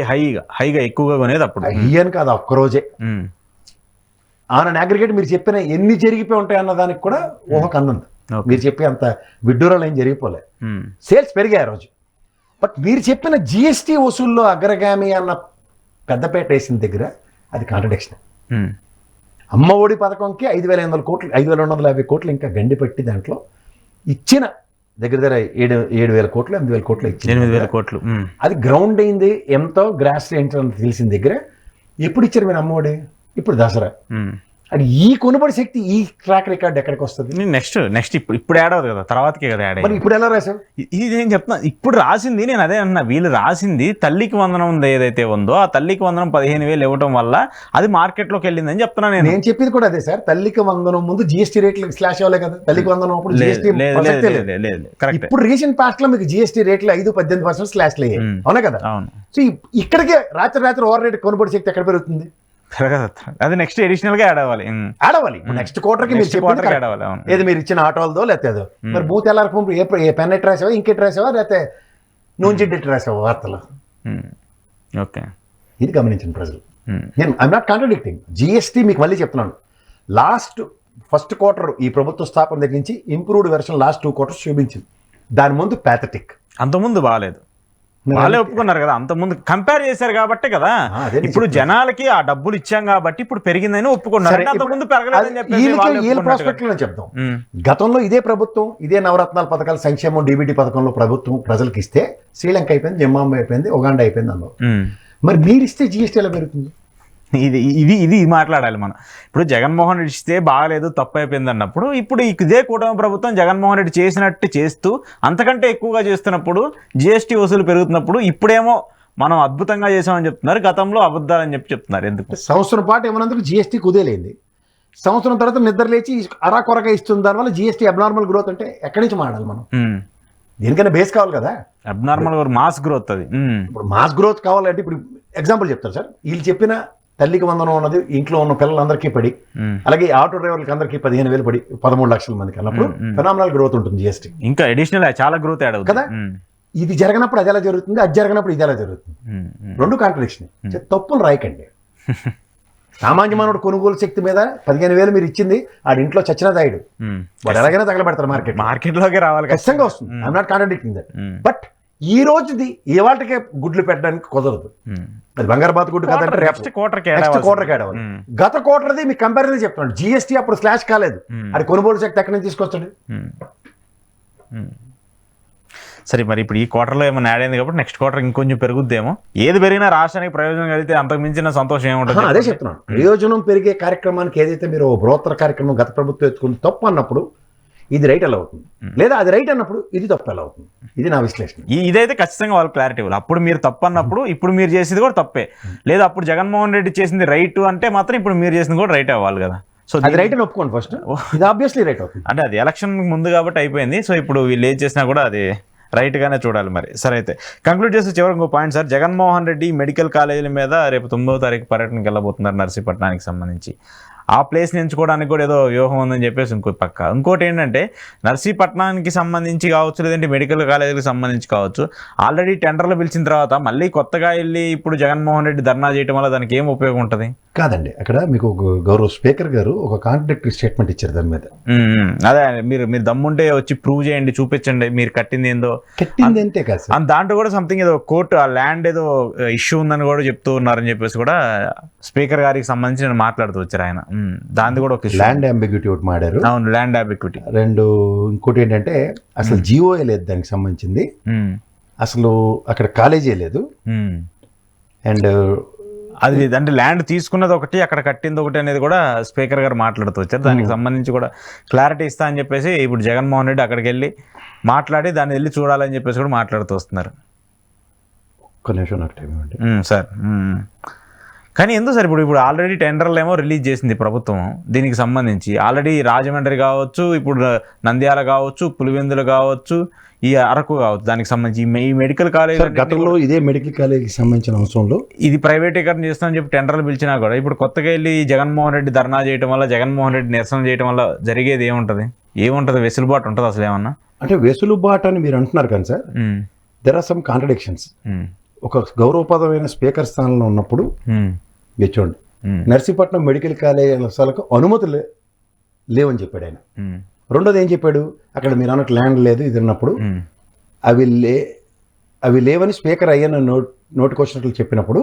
హైగా ఎక్కువగా కొనేది అప్పుడు. అని కాదు, ఒక్కరోజే ఆన్ అగ్రిగేట్ మీరు చెప్పిన ఎన్ని జరిగిపోయి ఉంటాయి అన్న దానికి కూడా ఊహకు అందం. మీరు చెప్పే అంత విడ్డూరాలు ఏం జరిగిపోలే, సేల్స్ పెరిగాయి ఆ రోజు. బట్ మీరు చెప్పిన జిఎస్టీ వసూల్లో అగ్రగామి అన్న పెద్దపేట వేసిన దగ్గర అది కాంట్రడిక్షన్. అమ్మ ఒడి పథకంకి 5,500 కోట్లు, 5,250 కోట్లు ఇంకా గండి పెట్టి దాంట్లో ఇచ్చిన దగ్గర 7,000 కోట్లు, 8,000 కోట్లు ఇచ్చింది. 8,000 కోట్లు అది గ్రౌండ్ అయింది ఎంతో గ్రాస్ ఏంటో తెలిసిన దగ్గర ఎప్పుడు ఇచ్చారు మీరు అమ్మఒడి? ఇప్పుడు దసరా. అది ఈ కొనుబడి శక్తి, ఈ ట్రాక్ రికార్డ్ ఎక్కడికి వస్తుంది? నెక్స్ట్ ఇప్పుడు యాడ్ అవుతుంది కదా, తర్వాతకే కదా యాడ్. మరి ఇప్పుడు ఎలా రాశావు? ఇది నేను చెప్తున్నా, ఇప్పుడు రాసింది నేను అదే అన్నా. వీళ్ళు రాసింది తల్లికి వందనం ఉంది ఏదైతే ఉందో ఆ తల్లికి వందనం 15,000 ఇవ్వటం వల్ల అది మార్కెట్లోకి వెళ్ళిందని చెప్తున్నా. నేను చెప్పింది కూడా అదే సార్. తల్లికి వందనం ముందు జిఎస్టీ రేట్లు స్లాష్ అవ్వలే కదా, తల్లికి వందనం అప్పుడు జిఎస్టీ. ఇప్పుడు రీసెంట్ పాస్ట్ లో మీకు జిఎస్టీ రేట్లు 5-18% స్లాష్ అయ్యాయి, అవునా కదా? సో ఇక్కడికే రాత్రి ఓవర్ రేట్ కొనుబడి శక్తి ఎక్కడ పెరుగుతుంది? అది నెక్స్ట్ ఎడిషనల్ గా యాడ్ అవ్వాలి. నెక్స్ట్ క్వార్టర్ కి ఏది మీరు ఇచ్చిన ఆటోలదో లేకపోతే మరి బూత్ ఎలా ఏ పెన్ ఎట్ రాసావా, ఇంకెట్ రాసావా, లేకపోతే నూంజిడ్డెట్ రాసావా వార్తలు? ఓకే, ఇది గమనించిన ప్రజలు. నేను ఐఎమ్ నాట్ కాంట్రడిక్టింగ్. జిఎస్టీ మీకు మళ్ళీ చెప్తున్నాను, ఫస్ట్ క్వార్టర్ ఈ ప్రభుత్వ స్థాపన దగ్గర నుంచి ఇంప్రూవ్డ్ వెర్షన్ లాస్ట్ 2 quarters చూపించింది. దాని ముందు ప్యాథటిక్, అంతకుముందు బాగాలేదు. వాళ్ళే ఒప్పుకున్నారు కదా, అంత ముందు కంపేర్ చేశారు కాబట్టి కదా. ఇప్పుడు జనాలకి ఆ డబ్బులు ఇచ్చాం కాబట్టి ఇప్పుడు పెరిగిందని ఒప్పుకున్నారు. చెప్తాం. గతంలో ఇదే ప్రభుత్వం ఇదే నవరత్నాల పథకాలు, సంక్షేమం, డీబీటీ పథకంలో ప్రభుత్వం ప్రజలకు ఇస్తే శ్రీలంక అయిపోయింది, జింబాబ్వే అయిపోయింది, ఉగాండా అయిపోయింది అన్నారు. మరి మీరు ఇస్తే జిఎస్టీ ఎలా పెరుగుతుంది? ఇది ఇది ఇది మాట్లాడాలి మనం. ఇప్పుడు జగన్మోహన్ రెడ్డి ఇస్తే బాగాలేదు, తప్పు అయిపోయింది అన్నప్పుడు, ఇప్పుడు ఇదే కూటమి ప్రభుత్వం జగన్మోహన్ రెడ్డి చేసినట్టు చేస్తూ అంతకంటే ఎక్కువగా చేస్తున్నప్పుడు, జిఎస్టీ వసూలు పెరుగుతున్నప్పుడు ఇప్పుడేమో మనం అద్భుతంగా చేసామని చెప్తున్నారు, గతంలో అబద్ధాలని చెప్తున్నారు. ఎందుకు? సంవత్సరం పాటు ఏమన్నందుకు జిఎస్టీ కుదేలేంది, సంవత్సరం తర్వాత నిద్ర లేచి అరాకొరగా ఇస్తుంది, దానివల్ల జిఎస్టీ అబ్నార్మల్ గ్రోత్ అంటే ఎక్కడి నుంచి మాడాలి మనం? దేనికైనా బేస్ కావాలి కదా. అబ్నార్మల్ మాస్ గ్రోత్ అది. ఇప్పుడు మాస్ గ్రోత్ కావాలంటే ఇప్పుడు ఎగ్జాంపుల్ చెప్తారు సార్, వీళ్ళు చెప్పిన తల్లికి వందనం ఉన్నది ఇంట్లో ఉన్న పిల్లలందరికీ పడి, అలాగే ఆటో డ్రైవర్లకి అందరికీ 15,000 పడి 13 లక్షల మందికి అన్నప్పుడు ఫెనామినల్ గ్రోత్ ఉంటుంది జిఎస్టీ. ఇంకా అడిషనల్ చాలా గ్రోత్ యాడ్ అవుతుంది కదా. ఇది జరగనప్పుడు అది ఎలా జరుగుతుంది, అది జరగనప్పుడు ఇది ఎలా జరుగుతుంది, రెండు కాంట్రడిక్షన్. తప్పులు రాయకండి. సామాన్య మానవుడు కొనుగోలు శక్తి మీద 15,000 మీరు ఇచ్చింది, ఆడి ఇంట్లో చచ్చిన దాయుడు వాడు ఎలాగైనా తగలబెడతారు. మార్కెట్లోకి రావాలి, ఖచ్చితంగా వస్తుంది. I'm not contradicting that. But ఈ రోజుది ఇవాళకే గుడ్లు పెట్టడానికి కుదరదు. అది బంగారు బాతు గుడ్డు కదంటే నెక్స్ట్ క్వార్టర్కి ఏడవాలి. గత క్వార్టర్ది మీకు కంపారిజన్ చెప్తున్నాడు. జిఎస్టీ అప్పుడు స్లాష్ కాలేదు, అది కొనుగోలు శక్తి ఎక్కడి నుంచి తీసుకొస్తాడు? సరే, మరి ఇప్పుడు ఈ క్వార్టర్లో ఏమైనా యాడ్ అయింది కాబట్టి నెక్స్ట్ క్వార్టర్ ఇంకొంచెం పెరుగుద్దేమో. ఏది పెరిగినా రాష్ట్రానికి ప్రయోజనం కలిగితే అంతకు మించిన సంతోషం ఏముంటుంది? అదే చెప్తున్నాను. ప్రయోజనం పెరిగే కార్యక్రమానికి ఏదైతే మీరు బృహత్తర కార్యక్రమం గత ప్రభుత్వం ఎత్తుకుని తప్పు అన్నప్పుడు ఇది రైట్ ఎలా అవుతుంది, లేదా అది రైట్ అన్నప్పుడు ఇది తప్పు ఎలా అవుతుంది? ఇది నా విశ్లేషణ. ఇదైతే ఖచ్చితంగా వాళ్ళు క్లారిటీ ఇవ్వాలి. అప్పుడు మీరు తప్పు అన్నప్పుడు ఇప్పుడు మీరు చేసేది కూడా తప్పే, లేదా అప్పుడు జగన్మోహన్ రెడ్డి చేసింది రైట్ అంటే మాత్రం ఇప్పుడు మీరు చేసింది కూడా రైట్ అవ్వాలి కదా. సో అది రైట్ అని ఒప్పుకోండి ఫస్ట్. ఇది ఆబ్వియస్లీ రైట్ అవుతుంది. అంటే అది ఎలక్షన్ ముందు కాబట్టి అయిపోయింది. సో ఇప్పుడు వీళ్ళు ఏం చేసినా కూడా అది రైట్గానే చూడాలి మరి. సరే, అయితే కంక్లూడ్ చేస్తే చివరికి ఇంకో point sir, Jaganmohan Reddy medical కాలేజీల మీద రేపు 9వ తారీఖు పర్యటనకి వెళ్ళబోతున్నారు నర్సీపట్నానికి సంబంధించి. ఆ ప్లేస్ని ఎంచుకోవడానికి కూడా ఏదో వ్యూహం ఉందని చెప్పేసి ఇంకోటి ఏంటంటే, నర్సీపట్నానికి సంబంధించి కావచ్చు, లేదంటే మెడికల్ కాలేజీకి సంబంధించి కావచ్చు, ఆల్రెడీ టెండర్లు పిలిచిన తర్వాత మళ్ళీ కొత్తగా వెళ్ళి ఇప్పుడు జగన్మోహన్ రెడ్డి ధర్నా చేయడం వల్ల దానికి ఏం ఉపయోగం ఉంటుంది? కాదండి, అక్కడ మీకు గౌరవ స్పీకర్ గారు ఒక కాంట్రాడిక్టరీ స్టేట్మెంట్ ఇచ్చారు దాని మీద. అదే, మీరు దమ్ముంటే వచ్చి ప్రూవ్ చేయండి, చూపించండి మీరు కట్టింది ఏందో. కట్టింది అంతే కాదు, దాంట్లో కూడా సంథింగ్ ఏదో కోర్టు ఆ ల్యాండ్ ఏదో ఇష్యూ ఉందని కూడా చెప్తూ ఉన్నారని చెప్పేసి కూడా స్పీకర్ గారికి సంబంధించి నేను మాట్లాడుతూ వచ్చారు ఆయన. దాని కూడా ఒక ల్యాండ్ అంబిగ్యూటీ ఒకటి మాడారు. అవును, ల్యాండ్ అంబిగ్యూటీ. రెండు, ఇంకోటి ఏంటంటే అసలు జియోఏ లేదు దానికి సంబంధించింది, అసలు అక్కడ కాలేజీ లేదు. అండ్ అది అంటే ల్యాండ్ తీసుకున్నది ఒకటి, అక్కడ కట్టింది ఒకటి అనేది కూడా స్పీకర్ గారు మాట్లాడుతూ వచ్చారు. దానికి సంబంధించి కూడా క్లారిటీ ఇస్తా అని చెప్పేసి ఇప్పుడు జగన్మోహన్ రెడ్డి అక్కడికి వెళ్ళి మాట్లాడి దాన్ని వెళ్ళి చూడాలని చెప్పేసి కూడా మాట్లాడుతూ వస్తున్నారు. ఒక్క నిమిషం నాకు టైం ఇవ్వండి సార్. కానీ ఎందుకు సార్ ఇప్పుడు ఆల్రెడీ టెండర్లు ఏమో రిలీజ్ చేసింది ప్రభుత్వం దీనికి సంబంధించి. ఆల్రెడీ రాజమండ్రి కావచ్చు, ఇప్పుడు నంద్యాల కావచ్చు, పులివెందులు కావచ్చు, ఈ అరకు కావచ్చు, దానికి సంబంధించి ఈ మెడికల్ కాలేజ్ గతంలో ఇదే మెడికల్ కాలేజీకి సంబంధించిన అంశంలో ఇది ప్రైవేటీకరణ చేస్తామని చెప్పి టెండర్లు పిలిచినా కూడా ఇప్పుడు కొత్తగా వెళ్ళి జగన్మోహన్ రెడ్డి ధర్నా చేయడం వల్ల, జగన్మోహన్ రెడ్డి నిరసన చేయడం వల్ల జరిగేది ఏముంటుంది? వెసులుబాటు ఉంటుంది అసలు ఏమన్నా? అంటే వెసులుబాటు అని మీరు అంటున్నారు కానీ sir, there are some contradictions. ఒక గౌరవప్రదమైన స్పీకర్ స్థానంలో ఉన్నప్పుడు చూడండి, నర్సీపట్నం మెడికల్ కాలేజీలకు అనుమతులు లేవని చెప్పాడు ఆయన. రెండోది ఏం చెప్పాడు, అక్కడ మీరు అన్నట్టు ల్యాండ్ లేదు ఇది అన్నప్పుడు అవి లేవని స్పీకర్ అయ్యన్న నోటికొచ్చినట్లు చెప్పినప్పుడు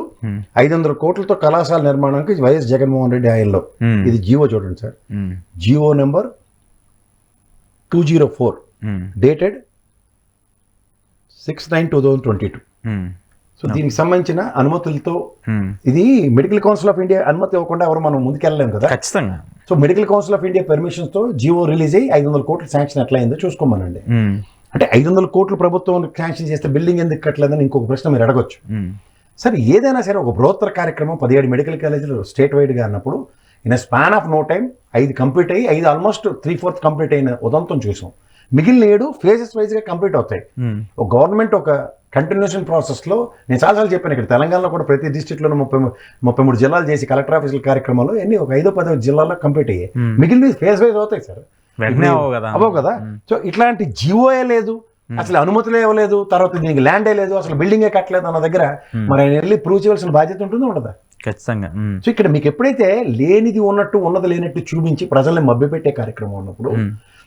500 కోట్లతో కళాశాల నిర్మాణానికి వైఎస్ జగన్మోహన్ రెడ్డి ఆయనలో, ఇది జియో చూడండి సార్, జియో నెంబర్ 204 డేటెడ్ 6/9/2022. సో దీనికి సంబంధించిన అనుమతులతో, ఇది మెడికల్ కౌన్సిల్ ఆఫ్ ఇండియా అనుమతి ఇవ్వకుండా ఎవరు మనం ముందుకెళ్ళలేము కదా. ఖచ్చితంగా. So medical council of India permissions తో జియో రిలీజ్ అయ్యి 500 కోట్లు శాంక్షన్ ఎట్లా అయిందో చూసుకోమనండి. అంటే 500 కోట్లు ప్రభుత్వం శాంక్షన్ చేస్తే బిల్డింగ్ ఎందుకు కట్టలేదని ఇంకొక ప్రశ్న మీరు అడగొచ్చు. సరే, ఏదైనా సరే ఒక బృహత్తర కార్యక్రమం 17 మెడికల్ కాలేజీలు స్టేట్ వైడ్గా అన్నప్పుడు in span of no time 5 complete అయ్యి 5 ఆల్మోస్ట్ 3/4 కంప్లీట్ అయిన ఉదంతం చూసాం. మిగిలిన 7 ఫేజెస్ వైజ్గా కంప్లీట్ అవుతాయి. ఒక గవర్నమెంట్ ఒక కంటిన్యూషన్ ప్రాసెస్లో, నేను చాలాసార్లు చెప్పాను, ఇక్కడ తెలంగాణలో కూడా ప్రతి డిస్ట్రిక్ట్లోనూ 33 జిల్లాలు చేసి కలెక్టర్ ఆఫీసుల కార్యక్రమాలు ఎన్ని ఒక 5-10 జిల్లాల్లో కంప్లీట్ అయ్యాయి. మిగిలిన ఫేజ్ వైజ్ అవుతాయి సార్, అవో కదా. సో ఇట్లాంటి జియోఏ లేదు, అసలు అనుమతులే ఇవ్వలేదు, తర్వాత దీనికి ల్యాండే లేదు, అసలు బిల్డింగే కట్టలేదు అన్న దగ్గర మరి ఆయన వెళ్ళి ప్రూవ్ చేయవలసిన బాధ్యత ఉంటుందో ఉండదా? ఖచ్చితంగా. సో ఇక్కడ మీకు ఎప్పుడైతే లేనిది ఉన్నట్టు ఉన్నది లేనట్టు చూపించి ప్రజల్ని మభ్యపెట్టే కార్యక్రమం ఉన్నప్పుడు,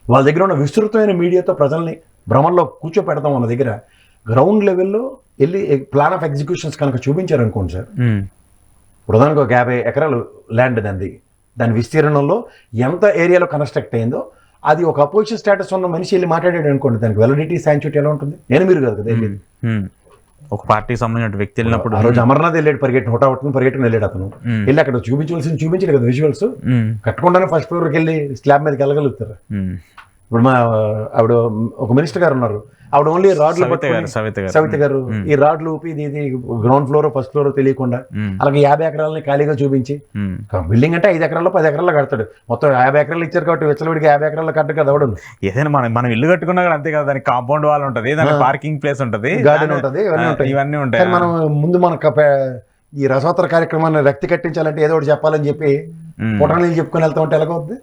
వాళ్ళ దగ్గర ఉన్న విస్తృతమైన మీడియాతో ప్రజల్ని భ్రమంలో కూర్చోపెడతాం అన్న దగ్గర గ్రౌండ్ లెవెల్లో వెళ్ళి ప్లాన్ ఆఫ్ ఎగ్జిక్యూషన్స్ కనుక చూపించారు అనుకోండి సార్, ప్రధానంగా 50 ఎకరాలు ల్యాండ్ దాని విస్తీర్ణంలో ఎంత ఏరియాలో కన్స్ట్రక్ట్ అయిందో, అది ఒక అపోజిషన్ స్టేటస్ ఉన్న మనిషి వెళ్ళి మాట్లాడాడు అనుకోండి, దానికి వెలిడిటీ శాంక్చుటీ ఎలా ఉంటుంది? నేను మీరు కాదు కదా. ఒక పార్టీకి సంబంధించిన వ్యక్తి వెళ్ళినప్పుడు ఆ రోజు అమర్నాథ్ వెళ్ళాడు పరిగెట్టుకుని వెళ్ళాడు అతను. వెళ్ళి అక్కడ చూపించాడు కదా విజువల్స్. కట్టకుండానే ఫస్ట్ ఫ్లోర్కి వెళ్ళి స్లాబ్ మీదకి వెళ్ళగలుగుతారు. ఇప్పుడు మా ఆవిడ ఒక మినిస్టర్ గారు ఉన్నారు, ఆవిడ ఓన్లీ రాడ్లు సవిత గారు ఈ రాడ్లు ఊపి ఇది గ్రౌండ్ ఫ్లోర్ ఫస్ట్ ఫ్లోర్ తెలియకుండా అలాగే 50 ఎకరాలని ఖాళీగా చూపించి, బిల్డింగ్ అంటే 5 ఎకరాల్లో 10 ఎకరాల్లో కడతాడు, మొత్తం 50 ఎకరాలు ఇచ్చారు కాబట్టి విచ్చలవిడికి 50 ఎకరాల్లో కట్ట కదా అవడం. ఏదైనా మనం ఇల్లు కట్టుకున్నా కూడా అంతే కదా, దానికి కాంపౌండ్ వాల్ ఉంటుంది, దానికి పార్కింగ్ ప్లేస్ ఉంటుంది, గార్డెన్ ఉంటుంది, ఇవన్నీ ఉంటాయి. మనం ముందు మనకు ఈ రసోత్తర కార్యక్రమాన్ని రక్తి కట్టించాలంటే ఏదో ఒకటి చెప్పాలని చెప్పి పుటనీళ్ళు చెప్పుకొని వెళ్తా ఉంటే ఎలాగొద్ది.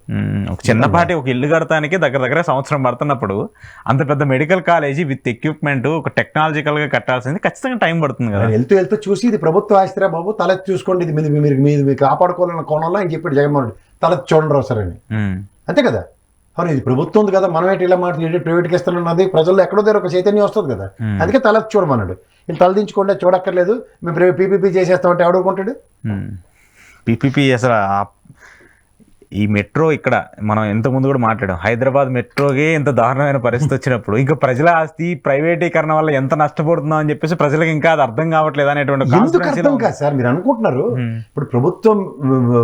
ఒక చిన్నపాటి ఒక ఇల్లు కడతానికి దగ్గర సంవత్సరం పడుతున్నప్పుడు అంత పెద్ద మెడికల్ కాలేజీ విత్ ఎక్విప్మెంట్ ఒక టెక్నాలజికల్ గా కట్టాల్సింది ఖచ్చితంగా టైం పడుతుంది కదా. వెళ్తూ చూసి ఇది ప్రభుత్వ ఆస్తిరా బాబు, తలెత్తి చూసుకోండి, ఇది మీరు కాపాడుకోవాలన్న కోణంలో ఆయన చెప్పాడు జగన్మోహన్ రెడ్డి, తలెత్తి చూడండి రావు సార్ అని. అంతే కదా, అవును ఇది ప్రభుత్వం ఉంది కదా, మనం ఏంటి ఇలా మాట్లాడి ప్రైవేట్కి ఇస్తున్నది, ప్రజల్లో ఎక్కడో దగ్గర ఒక చైతన్యం వస్తుంది కదా, అందుకే తలెత్తి చూడమన్నాడు. వీళ్ళు తలదించుకోండి, చూడక్కర్లేదు, మేము పీపీపీ చేసేస్తామంటే ఎవడుకుంటాడు. పీపీపీ అసలు ఈ మెట్రో ఇక్కడ మనం ఇంతకుముందు కూడా మాట్లాడాం, హైదరాబాద్ మెట్రోకి ఎంత దారుణమైన పరిస్థితి వచ్చినప్పుడు ఇంకా ప్రజల ఆస్తి ప్రైవేటీకరణ వల్ల ఎంత నష్టపోతున్నాం అని చెప్పేసి ప్రజలకు ఇంకా అది అర్థం కావట్లేదు అనేటువంటి కాదు సార్. మీరు అనుకుంటున్నారు ఇప్పుడు ప్రభుత్వం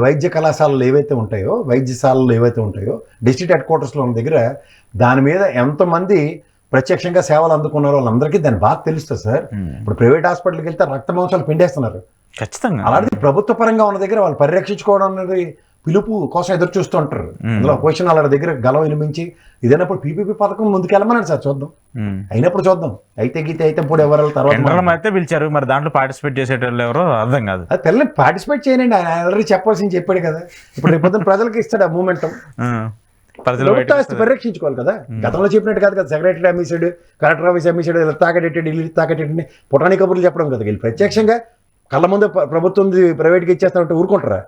వైద్య కళాశాలలు ఏవైతే ఉంటాయో, వైద్యశాలలు ఏవైతే ఉంటాయో, డిస్ట్రిక్ట్ హెడ్ క్వార్టర్స్లో ఉన్న దగ్గర దాని మీద ఎంతమంది ప్రత్యక్షంగా సేవలు అందుకున్నారో వాళ్ళందరికీ దాన్ని బాగా తెలుస్తుంది సార్. ఇప్పుడు ప్రైవేట్ హాస్పిటల్కి వెళ్తే రక్త మాంసాలు పిండేస్తున్నారు ఖచ్చితంగా. అలాంటి ప్రభుత్వ పరంగా ఉన్న దగ్గర వాళ్ళు పరిరక్షించుకోవడం అనేది పిలుపు కోసం ఎదురు చూస్తూ ఉంటారు. అందులో పొజిషన్ వాళ్ళ దగ్గర గలం వినిపించి ఇదైనప్పుడు పీపీపీ పథకం ముందుకెళ్ళమన్నాడు సార్, చూద్దాం అయినప్పుడు చూద్దాం. అయితే గీత అయితే ఇప్పుడు ఎవరు తర్వాత అయితే పిలిచారు, మరి దాంట్లో పార్టిసిపేట్ చేసేటోళ్ళు ఎవరో అర్థం కాదు. అది పిల్లల్ని పార్టిసిపేట్ చేయనండి, ఆయన ఆల్రెడీ చెప్పాల్సింది చెప్పాడు కదా. ఇప్పుడు రేపు ప్రజలకు ఇస్తాడు ఆ మూమెంట్, పరిరక్షించుకోవాలి కదా. గతంలో చెప్పినట్టు కాదు కదా, సెక్రటరీ అమ్మేశాడు, కలెక్టర్ ఆఫీస్ అమ్మేశాడు, ఇలా తాకటెట్టాడు, ఇల్లు తాకటెట్టండి, పుటాని కబుర్లు చెప్పడం కదా. వీళ్ళు ప్రత్యక్షంగా కళ్ళ ముందు ప్రభుత్వం ప్రైవేట్కి ఇచ్చేస్తామంటే ఊరుకుంటారా?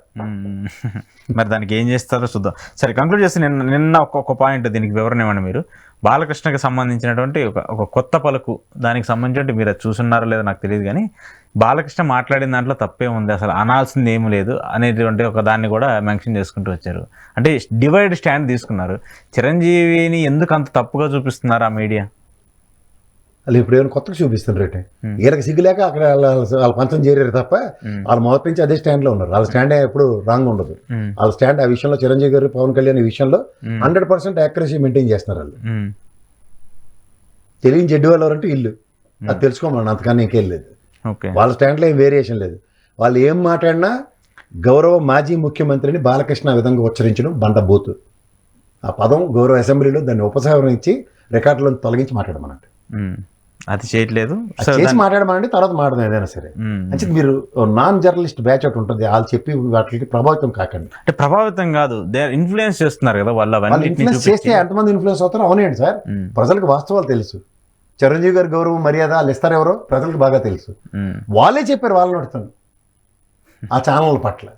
మరి దానికి ఏం చేస్తారో చూద్దాం. సరే, కంక్లూడ్ చేస్తే నిన్న ఒక్కొక్క పాయింట్ దీనికి వివరణ ఇవ్వండి మీరు. బాలకృష్ణకి సంబంధించినటువంటి ఒక కొత్త పలుకు, దానికి సంబంధించి మీరు అది చూస్తున్నారో లేదో నాకు తెలియదు, కానీ బాలకృష్ణ మాట్లాడిన దాంట్లో తప్పే ఉంది, అసలు అనాల్సింది ఏమి లేదు అనేటువంటి ఒక దాన్ని కూడా మెన్షన్ చేసుకుంటూ వచ్చారు. అంటే డివైడ్ స్టాండ్ తీసుకున్నారు. చిరంజీవిని ఎందుకు అంత తప్పుగా చూపిస్తున్నారు ఆ మీడియా? వాళ్ళు ఇప్పుడు ఏమైనా కొత్తగా చూపిస్తున్నారు రేటే, ఈయనకి సిగ్గులేక అక్కడ వాళ్ళ పంచం చేరారు తప్ప వాళ్ళు మొదటి నుంచి అదే స్టాండ్ లో ఉన్నారు. వాళ్ళ స్టాండ్ ఎప్పుడు రాంగ్ ఉండదు. వాళ్ళ స్టాండ్ ఆ విషయంలో చిరంజీవి గారు, పవన్ కళ్యాణ్ ఈ విషయంలో 100% యాక్యురసీ మెయింటైన్ చేస్తున్నారు. వాళ్ళు తెలియని జడ్డు వాళ్ళు ఎవరంటే ఇల్లు, అది తెలుసుకోమని అంతకన్నా ఇంకేం లేదు. వాళ్ళ స్టాండ్లో ఏం వేరియేషన్ లేదు. వాళ్ళు ఏం మాట్లాడినా గౌరవ మాజీ ముఖ్యమంత్రిని బాలకృష్ణ ఆ విధంగా ఉచ్చరించడం బండబోతు. ఆ పదం గౌరవ అసెంబ్లీలో దాన్ని ఉపసంహరించి రికార్డులను తొలగించి మాట్లాడమన్నట్టు. అది చేయట్లేదు, చేసి మాట్లాడమనండి, తర్వాత మాట్లాడదాం ఏదైనా సరే. అంటే మీరు నాన్ జర్నలిస్ట్ బ్యాచ్ ఒకటి ఉంటుంది, వాళ్ళు చెప్పి వాటికి ప్రభావితం కాకండి. అంటే ప్రభావితం కాదు, ఇన్ఫ్లుయెన్స్ చేస్తున్నారు కదా వాళ్ళు. ఇన్ఫ్లుయెన్స్ చేస్తే ఎంతమంది ఇన్ఫ్లుయెన్స్ అవుతారో అవునండి సార్. ప్రజలకు వాస్తవాలు తెలుసు. చిరంజీవి గారి గౌరవం మర్యాద వాళ్ళు ఇస్తారు ఎవరో ప్రజలకు బాగా తెలుసు. వాళ్ళే చెప్పారు వాళ్ళని నడుతాను ఆ ఛానల్ పట్ల.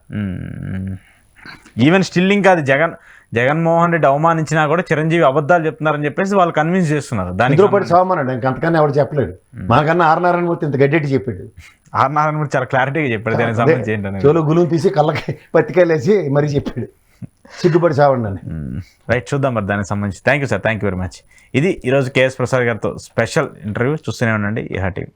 ఈవెన్ స్టిల్ ఇంకా అది జగన్మోహన్ రెడ్డి అవమానించినా కూడా చిరంజీవి అబద్ధాలు చెప్తున్నారని చెప్పేసి వాళ్ళు కన్విన్స్ చేస్తున్నారు. దానితో పాటు సోమన్నాడు, ఇంకంతకన్నా ఎవరు చెప్పలేడు. మాకన్నా ఆర్ నారాయణమూర్తి ఇంత గడ్డెట్టి చెప్పాడు. ఆర్ నారాయణమూర్తి చాలా క్లారిటీగా చెప్పాడు దానికి సంబంధించి ఏంటని. చెవులో గులుం తీసి కళ్ళకి పత్తికాయలేసి మరీ చెప్పాడు, సిగ్గుపడి సావండి అని. రైట్, చూద్దాం మరి దానికి సంబంధించి. Thank you sir, thank you very much. ఇది ఈరోజు కేఎస్ ప్రసాద్ గారితో స్పెషల్ ఇంటర్వ్యూ. చూస్తూనే ఉండండి ఈహా టీవీ.